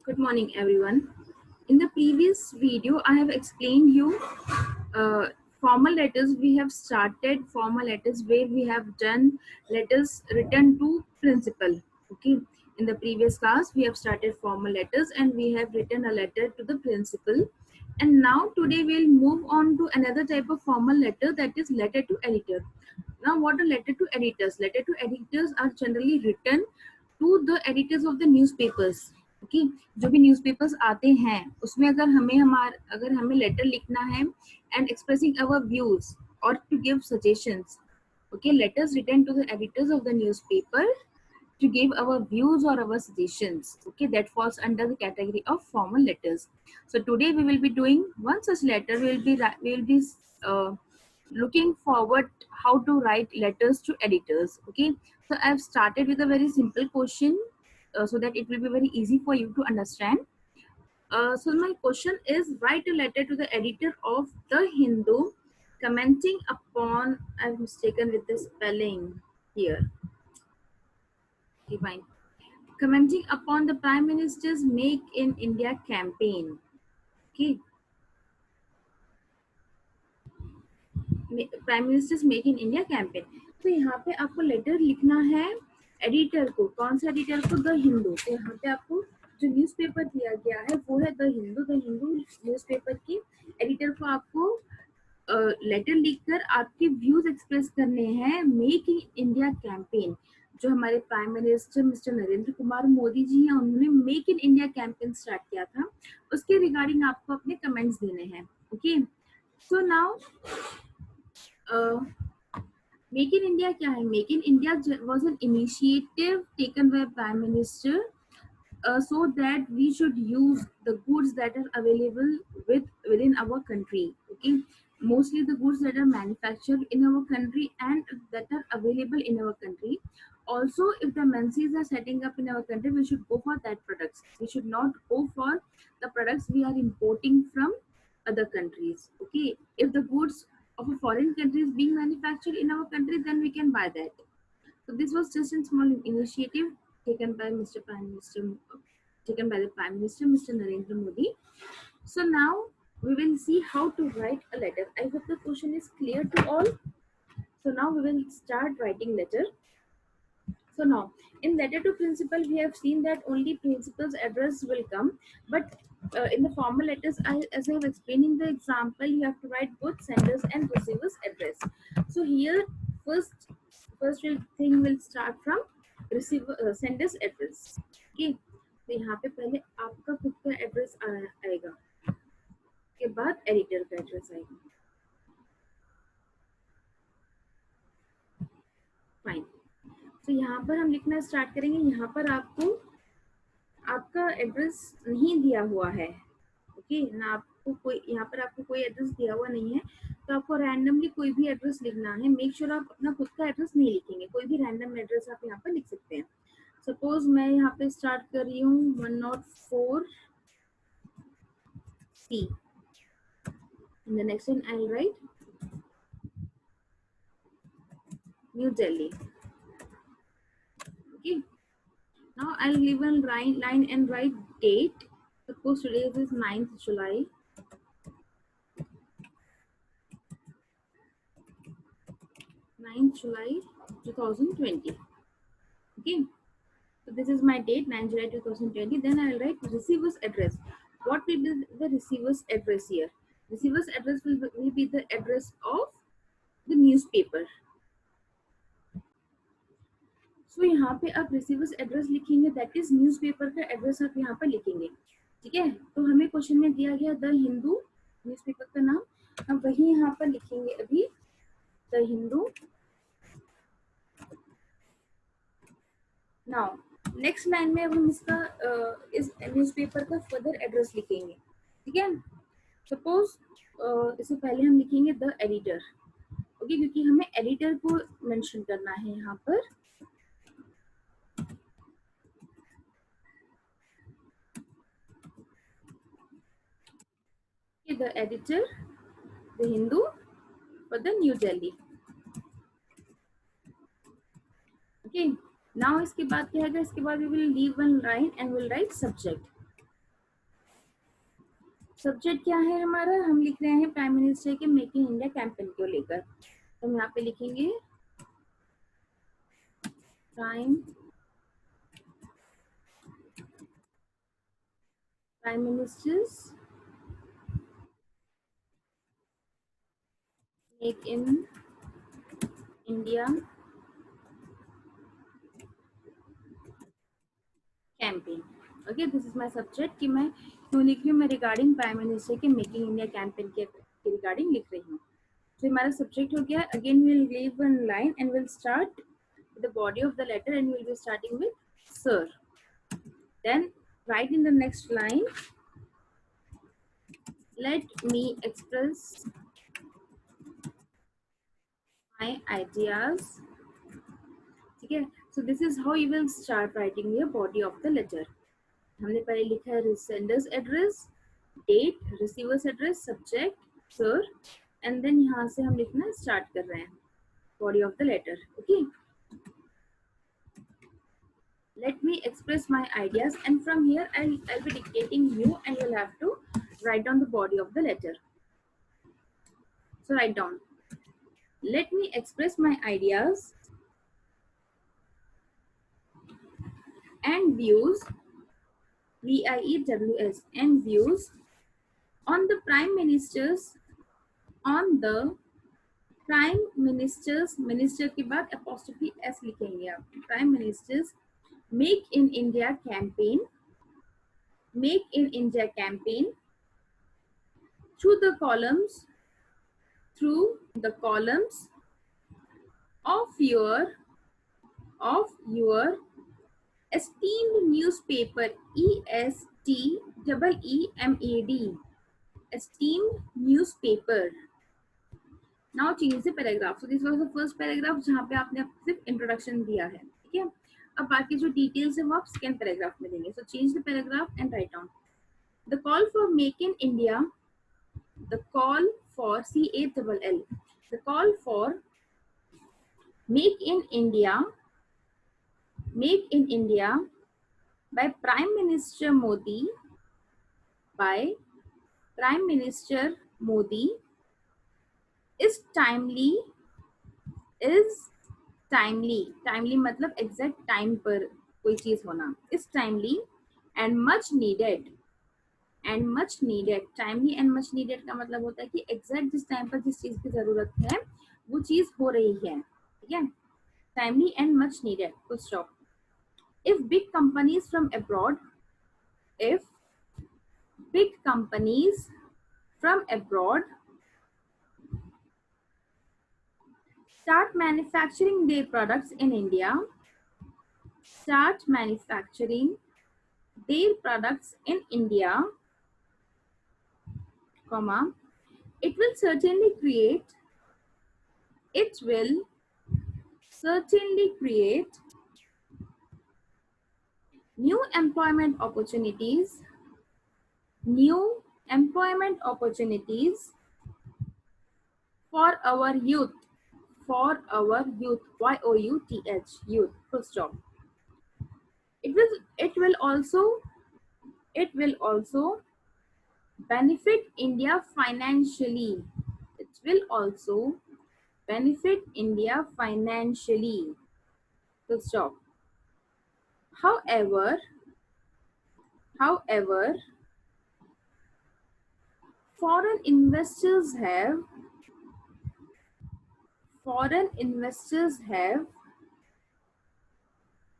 Good morning, everyone. In the previous video, I have explained you uh, formal letters. We have started formal letters where we have done letters written to principal. Okay. In the previous class, we have started formal letters and we have written a letter to the principal. And now today we'll move on to another type of formal letter, that is letter to editor. Now, what are letter to editors? Letter to editors are generally written to the editors of the newspapers. Okay जो भी newspapers आते हैं उसमें अगर हमें letter लिखना है and expressing our views और to give suggestions. Okay, letters written to the editors of the newspaper to give our views or our suggestions. Okay, that falls under the category of formal letters. So today we will be doing one such letter. We will be uh, looking forward how to write letters to editors. Okay, so I've started with a very simple question so that it will be very easy for you to understand. So my question is, write a letter to the editor of the Hindu commenting upon, I've mistaken with the spelling here. Okay, fine. Commenting upon the Prime Minister's Make in India campaign. Okay. Prime minister's make in India campaign. तो यहाँ पे आपको letter लिखना है editor को. कौन सा editor को? द हिंदू. तो यहाँ पे आपको जो न्यूज़पेपर दिया गया है वो है the Hindu. The Hindu newspaper की एडिटर को आपको लेटर लिखकर आपके व्यूज एक्सप्रेस करने हैं मेक इन इंडिया कैंपेन. जो हमारे prime minister mister Narendra Kumar Modi ji हैं, उन्होंने make in India campaign start किया था, उसके रिगार्डिंग आपको अपने कमेंट्स देने हैं. Okay, so now make in India क्या है? Make in India was an initiative taken by prime minister so that we should use the goods that are available within our country. Okay, mostly the goods that are manufactured in our country and that are available in our country. Also, if the MNCs are setting up in our country, we should go for that products. We should not go for the products we are importing from other countries. Okay, if the goods of a foreign country is being manufactured in our country, then we can buy that. So this was just a small initiative taken by Mr. Prime Minister, taken by the Prime Minister, Mr. Narendra Modi. So now we will see how to write a letter. I hope the question is clear to all. So now we will start writing letter. So now in letter to principal, we have seen that only principal's address will come, but in the formal letters, as I have explained in the example, you have to write both senders and receivers address. So here first thing will start from receiver senders address. Okay, तो यहाँ पे पहले आपका खुद का address आएगा, के बाद एडिटर का एड्रेस आएगा. फाइन. तो यहाँ पर हम लिखना स्टार्ट करेंगे. यहाँ पर आपको आपका एड्रेस नहीं दिया हुआ है. ओके, ना आपको कोई यहाँ पर आपको कोई एड्रेस दिया हुआ नहीं है, तो आपको रैंडमली कोई भी एड्रेस लिखना है. मेक श्योर आप अपना खुद का एड्रेस नहीं लिखेंगे, कोई भी रैंडम एड्रेस आप यहाँ पर लिख सकते हैं. सपोज मैं यहाँ पे स्टार्ट कर रही हूँ 104C. In the next one I'll write New Delhi. Okay, now I'll leave a line and write date. Suppose today is 9th July. 9th July 2020. Okay, so this is my date, 9th July 2020. Then I'll write receiver's address. What will be the receiver's address here? Receiver's address will be the address of the newspaper. So यहाँ पे आप receiver's address लिखेंगे, that is newspaper का address आप यहाँ पर लिखेंगे. ठीक है, तो हमें क्वेश्चन में दिया गया द हिंदू न्यूज़पेपर का नाम, हम वही यहाँ पर लिखेंगे अभी the Hindu. Now next line में अब हम इसका इस न्यूज़पेपर का फर्दर एड्रेस लिखेंगे. ठीक है, सपोज इससे पहले हम लिखेंगे द एडिटर. ओके, क्योंकि हमें एडिटर को मेंशन करना है यहाँ पर. The editor, the Hindu for the New Delhi. Okay, now इसके बाद क्या है? इसके बाद we will leave one line and we'll write subject. Subject क्या है हमारा, हम लिख रहे हैं प्राइम मिनिस्टर के मेक इन इंडिया कैंपेन को लेकर। तो हम यहाँ पे लिखेंगे prime minister's make in India campaign. Okay, this is my subject कि मैं क्यों लिख रही हूँ, मैं रिगार्डिंग प्राइम मिनिस्टर के मेकिंग इंडिया कैंपेन के रिगार्डिंग लिख रही हूँ। तो हमारा सब्जेक्ट हो गया। Again we will leave one line and will start the body of the letter and will be starting with sir. Then write in the next line, let me express my ideas। ठीक है, so this is how you will start writing your body of the letter। हमने पहले लिखा है sender's address, date, receiver's address, subject, sir, and then यहाँ से हम लिखना स्टार्ट कर रहे हैं body of the letter. Okay, let me express my ideas and from here I'll be dictating you and you'll have to write down the body of the letter। So write down, let me express my ideas and views, VIEWS, and views on the prime ministers, on the prime ministers, minister के बाद apostrophe s लिखेंगे आप, prime minister's make in India campaign, make in India campaign through the columns, through the columns of your esteemed newspaper, ESTEEMED, esteemed newspaper। Now change the paragraph. So this was the first paragraph जहाँ पे आपने सिर्फ introduction दिया है, ठीक है। अब बाकी जो डिटेल्स है वो आप सेकेंड पैराग्राफ में देंगे। So change the paragraph and write down the call for make in India, the call for CALL, the call for make in India, make in India by Prime Minister Modi, by Prime Minister Modi is timely, is timely, timely मतलब exact time पर कोई चीज होना, is timely and much needed, and much needed, timely and much needed का मतलब होता है कि एग्जैक्ट जिस टाइम पर जिस चीज की जरूरत है वो चीज हो रही है, ठीक है। timely and much needed, full stop। if big companies from abroad, if big companies from abroad start manufacturing their products in India, start manufacturing their products in India, comma, it will certainly create, it will certainly create new employment opportunities, new employment opportunities for our youth, for our youth, YOUTH, youth, full stop। It will also benefit India financially, it will also benefit India financially, full stop। However, foreign investors have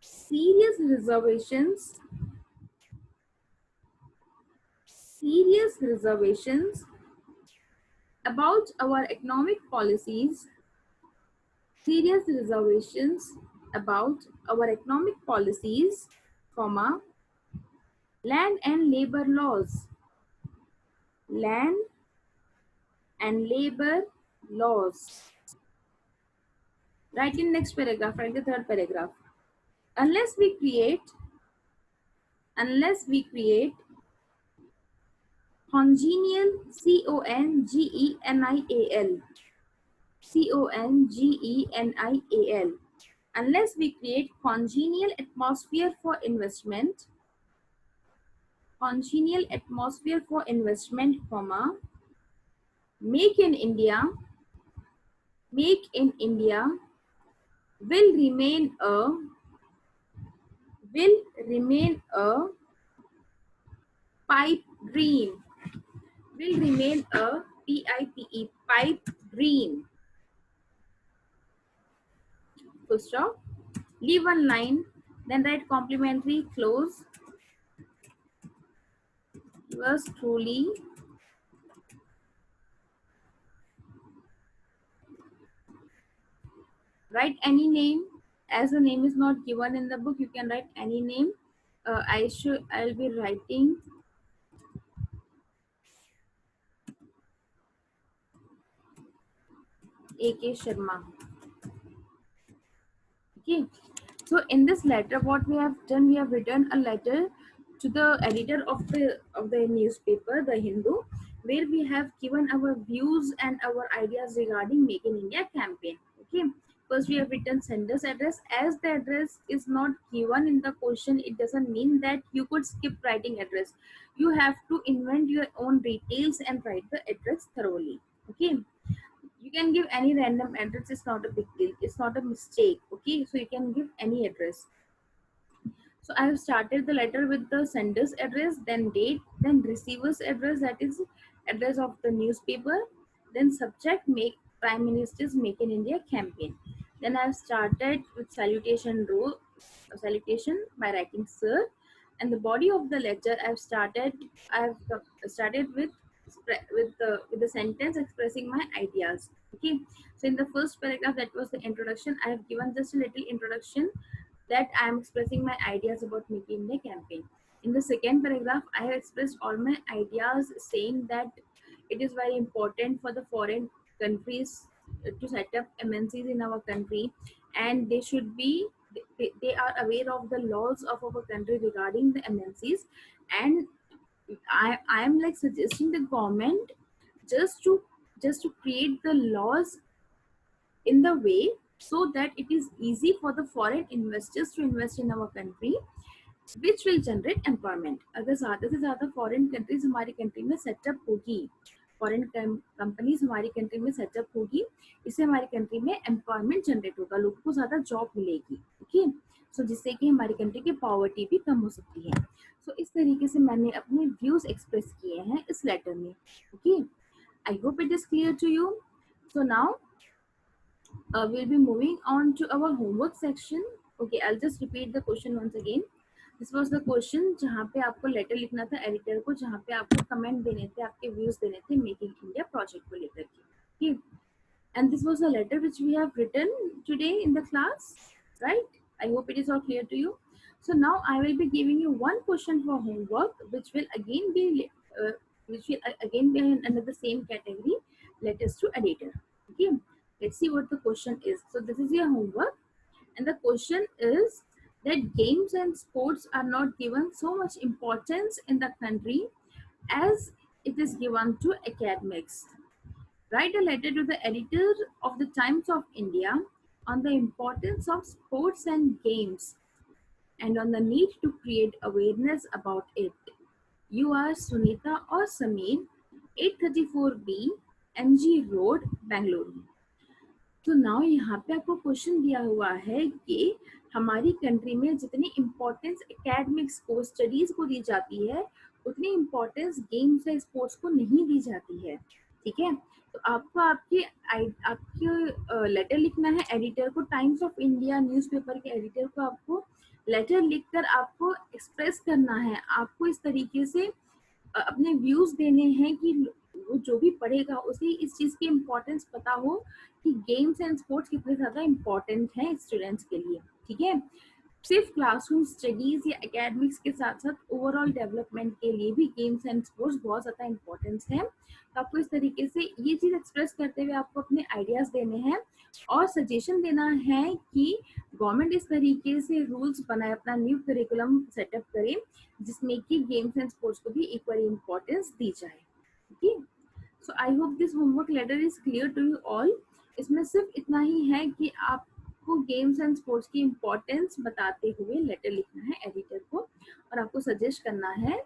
serious reservations about our economic policies, serious reservations about our economic policies, comma, land and labor laws, land and labor laws। Write in next paragraph, write the third paragraph। Unless we create congenial, CONGENIAL, unless we create congenial atmosphere for investment, congenial atmosphere for investment, comma, make in India, make in India will remain a will remain a pipe dream. Will remain a PIPE pipe dream. Full stop. Leave one line, then write complimentary close. Yours truly. Write any name. As the name is not given in the book, you can write any name. I'll be writing AK Sharma. Okay. So in this letter, what we have done, we have written a letter to the editor of the newspaper, The Hindu, where we have given our views and our ideas regarding Make in India campaign. Okay. First, we have written sender's address. As the address is not given in the question, it doesn't mean that you could skip writing address. You have to invent your own details and write the address thoroughly. Okay. You can give any random address. It's not a big deal. It's not a mistake. Okay. So you can give any address. So I have started the letter with the sender's address, then date, then receiver's address, that is address of the newspaper, then subject, make Prime Minister's Make in India campaign. Then I have started with salutation by writing sir, and the body of the letter I have started with the sentence expressing my ideas. Okay, so in the first paragraph, that was the introduction. I have given just a little introduction that I am expressing my ideas about Make in India campaign. In the second paragraph, I have expressed all my ideas, saying that it is very important for the foreign countries to set up MNCs in our country, and they should be they are aware of the laws of our country regarding the MNCs, and I am like suggesting the government just to create the laws in the way so that it is easy for the foreign investors to invest in our country, which will generate employment. अगर ज़्यादा से ज़्यादा foreign countries हमारी country में setup होगी, foreign companies हमारी country में setup होगी, इससे हमारी country में employment generate होगा, लोगों को ज़्यादा job मिलेगी. Okay, so जिससे कि हमारी country की poverty भी कम हो सकती है. So इस तरीके से मैंने अपने views express किए हैं इस letter में. Okay, I hope it is clear to you. So now we'll be moving on to our homework section. Okay, I'll just repeat the question once again. This was the question जहाँ पे आपको letter लिखना था editor को, जहाँ पे आपको comment देने थे, आपके व्यूज देने थे मेकिंग इंडिया प्रोजेक्ट को लेकर के. Okay, and this was the letter which we have written today in the class, right? I hope it is all clear to you. So now I will be giving you one question for homework, which will again be in another same category, letters to editor. Okay, let's see what the question is. So this is your homework, and the question is that games and sports are not given so much importance in the country as it is given to academics. Write a letter to the editor of the Times of India on the importance of sports and games and on the need to create awareness about it. You are Sunita or Sameer, 834B, MG Road, Bangalore. तो now यहाँ पे आपको question दिया हुआ है कि हमारी country में जितनी इम्पोर्टेंस एकेडमिक्स को, स्टडीज को दी जाती है, उतनी इम्पोर्टेंस गेम्स या स्पोर्ट्स को नहीं दी जाती है. ठीक है, तो आपको आपके लेटर लिखना है एडिटर को, टाइम्स ऑफ इंडिया न्यूज़पेपर के एडिटर को आपको लेटर लिखकर आपको एक्सप्रेस करना है. आपको इस तरीके से अपने व्यूज देने हैं कि वो जो भी पढ़ेगा उसे इस चीज की इम्पोर्टेंस पता हो कि गेम्स एंड स्पोर्ट्स कितने ज्यादा इम्पोर्टेंट हैं स्टूडेंट्स के लिए. ठीक है, सिर्फ क्लासरूम स्टडीज या एकेडमिक्स के साथ साथ ओवरऑल डेवलपमेंट के लिए भी गेम्स एंड स्पोर्ट्स बहुत ज्यादा इम्पोर्टेंस है. तो आपको इस तरीके से ये चीज एक्सप्रेस करते हुए आपको अपने आइडियाज देने हैं और सजेशन देना है कि गवर्नमेंट इस तरीके से रूल्स बनाए, अपना न्यू करिकुलम सेटअप करे जिसमें कि गेम्स एंड स्पोर्ट्स को भी इक्वली इम्पोर्टेंस दी जाए. Okay, so I hope this homework letter is clear to you all. इसमें सिर्फ इतना ही है कि आपको गेम्स एंड स्पोर्ट्स की इम्पोर्टेंस बताते हुए लेटर लिखना है एडिटर को और आपको सजेस्ट करना है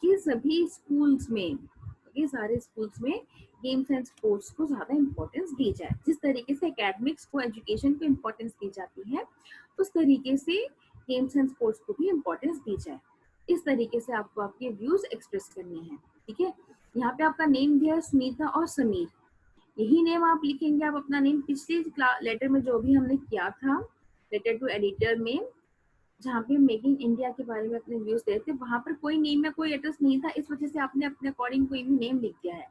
कि सभी स्कूल्स में, ओके, सारे स्कूल्स में गेम्स एंड स्पोर्ट्स को ज्यादा इंपॉर्टेंस दी जाए। जिस तरीके से एकेडमिक्स को, एजुकेशन को इंपॉर्टेंस दी जाती है, उस तरीके से गेम्स एंड स्पोर्ट्स को भी इंपॉर्टेंस दी जाए। इस तरीके से आपको आपके व्यूज एक्सप्रेस करने हैं। ठीक है, यहाँ पे आपका नेम दिया है सुनीता और समीर, यही नेम आप लिखेंगे। आप अपना नेम पिछले लेटर में जो भी हमने किया था, लेटर टू एडिटर में, जहाँ पे मेकिंग इंडिया के बारे में अपने व्यूज दे थे, वहां पर कोई नेम या कोई एड्रेस नहीं था, इस वजह से आपने अपने अकॉर्डिंग कोई भी नेम लिख दिया है।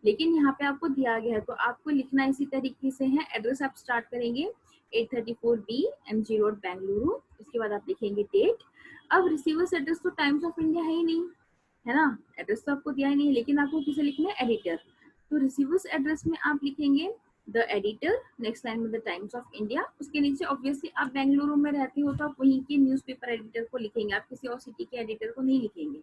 लेकिन यहाँ पे आपको दिया गया है, तो आपको लिखना इसी तरीके से है। एड्रेस आप स्टार्ट करेंगे 834B MG रोड बेंगलुरु, उसके बाद आप लिखेंगे डेट। अब रिसीवर्स एड्रेस तो टाइम्स ऑफ इंडिया है ही नहीं, है ना, एड्रेस तो आपको दिया ही नहीं, लेकिन आपको किसे लिखना है, एडिटर। तो रिसीवर्स एड्रेस में आप लिखेंगे द एडिटर, नेक्स्ट लाइन में द टाइम्स ऑफ इंडिया, उसके नीचे ऑब्वियसली आप बेंगलुरु में रहते हो तो आप वहीं के न्यूज़पेपर एडिटर को लिखेंगे, आप किसी और सिटी के एडिटर को नहीं लिखेंगे।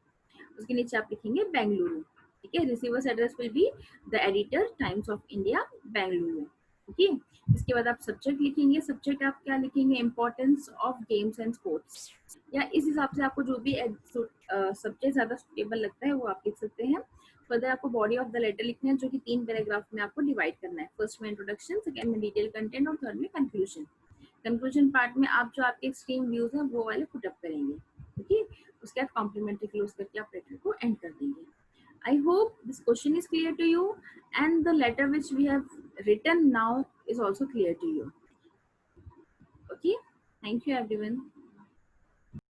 उसके नीचे आप लिखेंगे बेंगलुरु। ठीक है, receiver's address will be the editor, times of India, Bengaluru. Okay, इसके बाद आप सब्जेक्ट लिखेंगे। सब्जेक्ट आप क्या लिखेंगे, importance of games and sports, या इस हिसाब से आपको जो भी सब्जेक्ट ज्यादा सुटेबल लगता है वो आप लिख सकते हैं। फर्दर आपको बॉडी ऑफ द लेटर लिखना है, जो कि 3 पैराग्राफ में आपको डिवाइड करना है। फर्स्ट में इंट्रोडक्शन, सेकंड में डिटेल कंटेंट और थर्ड में कंक्लूजन। कंक्लूजन पार्ट में आप जो आपके एक्सट्रीम व्यूज हैं वो वाले पुट अप करेंगे। ओके, उसके बाद कॉम्प्लीमेंट्री क्लोज करके आप लेटर को एंड कर देंगे। I hope this question is clear to you and the letter which we have written now is also clear to you. Okay, thank you everyone.